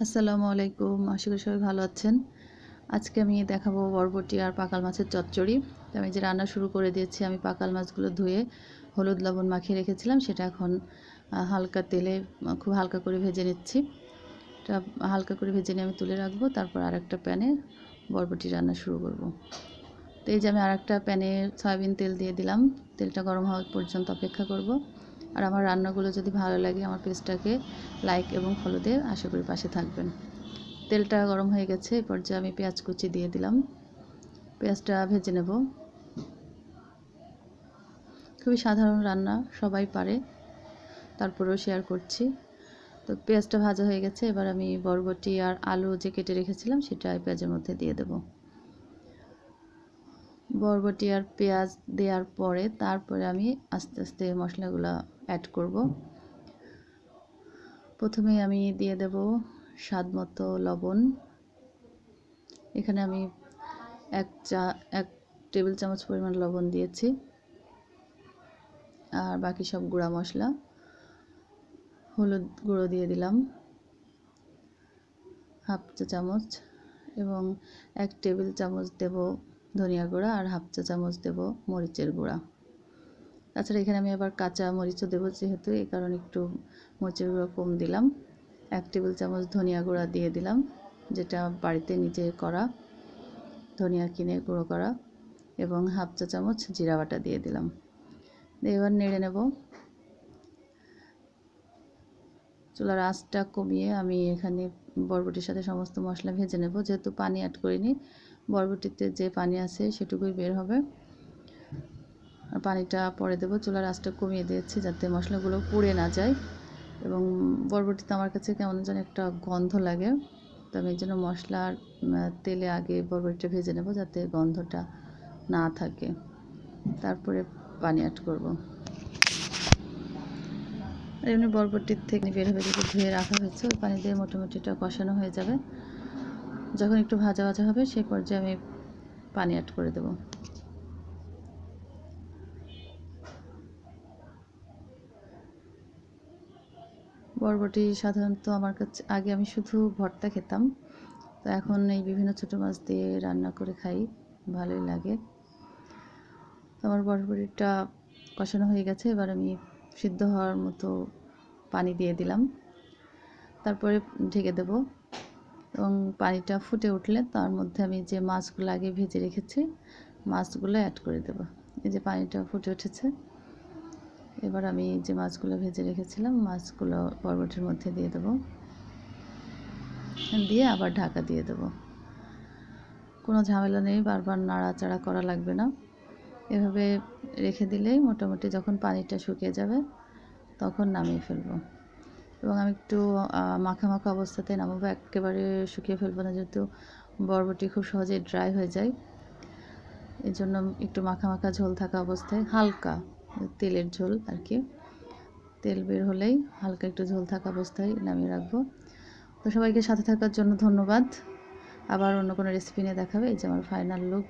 আসসালামু আলাইকুম, আশা করি সবাই ভালো আছেন। আজকে আমি দেখাবো বরবটি আর পাকাল মাছের চচ্চড়ি। তো আমি যে রান্না শুরু করে দিয়েছি, আমি পাকাল মাছগুলো ধুয়ে হলুদ লবণ মাখিয়ে রেখেছিলাম, সেটা এখন হালকা তেলে খুব হালকা করে ভেজে নিচ্ছি। এটা হালকা করে ভেজে নিয়ে আমি তুলে রাখবো, তারপর আরেকটা প্যানে বরবটি রান্না শুরু করব। তো এই যে আমি আরেকটা প্যানে সয়াবিন তেল দিয়ে দিলাম। তেলটা গরম হওয়া পর্যন্ত অপেক্ষা করব। আর আমার রান্নাগুলো যদি ভালো লাগে, আমার পেজটাকে লাইক এবং ফলো দিয়ে আশা করি পাশে থাকবেন। তেলটা গরম হয়ে গেছে, এই পর্যায়ে আমি পেঁয়াজ কুচি দিয়ে দিলাম। পেঁয়াজটা ভেজে নেব। খুবই সাধারণ রান্না, সবাই পারে, তারপরেও শেয়ার করছি। তো পেঁয়াজটা ভাজা হয়ে গেছে, এবার আমি বরবটি আর আলু যে কেটে রেখেছিলাম সেটা পেঁয়াজের মধ্যে দিয়ে দেব। বরবটি আর পেঁয়াজ দেওয়ার পরে তারপরে আমি আস্তে আস্তে মশলাগুলো অ্যাড করব। প্রথমে আমি দিয়ে দেব স্বাদ মতো লবণ। এখানে আমি এক টেবিল চামচ পরিমাণ লবণ দিয়েছি। আর বাকি সব গুঁড়া মশলা, হলুদ গুঁড়ো দিয়ে দিলাম হাফ চা চামচ, এবং 1 টেবিল চামচ দেব ধনিয়া গুঁড়া, আর হাফ চা চামচ দেব মরিচের গুঁড়া। তাছাড়া এখানে আমি আবার কাঁচা মরিচও দেবো, যেহেতু এই কারণে একটু মরিচের গুঁড়ো কম দিলাম। 1 টেবিল চামচ ধনিয়া গুঁড়া দিয়ে দিলাম, যেটা বাড়িতে নিজে করা ধনিয়া কিনে গুঁড়ো করা, এবং হাফ চা চামচ জিরা বাটা দিয়ে দিলাম। এবার নেড়ে নেব। চুলার আঁচটা কমিয়ে আমি এখানে বরবটির সাথে সমস্ত মশলা ভেজে নেব। যেহেতু পানি অ্যাড করিনি, বরবটিতে যে পানি আছে সেটুকুই বের হবে। আর পানিটা পরে দেবো। চুলার আঁচটা কমিয়ে দিয়েছি যাতে মশলাগুলো পুড়ে না যায়, এবং বরবটিতে আমার কাছে কেমন যেন একটা গন্ধ লাগে। তো আমি এই জন্য মশলার তেলে আগে বরবটিটা ভেজে নেব যাতে গন্ধটা না থাকে, তারপরে পানি অ্যাড করব। আর এমনি বরবটির থেকে বের হয়ে যেটা ধুয়ে রাখা হয়েছে, ওই পানি দিয়ে মোটামুটি এটা কষানো হয়ে যাবে। যখন একটু ভাজা ভাজা হবে সেই পর্যায়ে আমি পানি অ্যাড করে দেব। বরবটি সাধারণত আমার কাছে আগে আমি শুধু ভর্তা খেতাম, তো এখন এই বিভিন্ন ছোটো মাছ দিয়ে রান্না করে খাই, ভালোই লাগে। তো আমার বরবটিটা কষানো হয়ে গেছে, এবার আমি সিদ্ধ হওয়ার মতো পানি দিয়ে দিলাম, তারপরে ঢেকে দেব। এবং পানিটা ফুটে উঠলে তার মধ্যে আমি যে মাছগুলো আগে ভেজে রেখেছি মাছগুলো অ্যাড করে দেব। এই যে পানিটা ফুটে উঠেছে, এবার আমি যে মাছগুলো ভেজে রেখেছিলাম মাছগুলো বরবটির মধ্যে দিয়ে দেব, দিয়ে আবার ঢাকা দিয়ে দেব। কোনো ঝামেলা নেই, বারবার নাড়াচাড়া করা লাগবে না। এভাবে রেখে দিলেই মোটামুটি যখন পানিটা শুকিয়ে যাবে তখন নামিয়ে ফেলব। এবং আমি একটু মাখা মাখা অবস্থাতে নামাবো, একেবারে শুকিয়ে ফেলবো না, যেহেতু বরবটি খুব সহজেই ড্রাই হয়ে যায়। এর জন্য একটু মাখা মাখা ঝোল থাকা অবস্থায়, হালকা তেলের ঝোল আর কি, তেল বের হলেই হালকা একটু ঝোল থাকা অবস্থায় নামিয়ে রাখবো। তো সবাইকে সাথে থাকার জন্য ধন্যবাদ। আবার অন্য কোনো রেসিপি নিয়ে দেখাবে। এই যে আমার ফাইনাল লুক।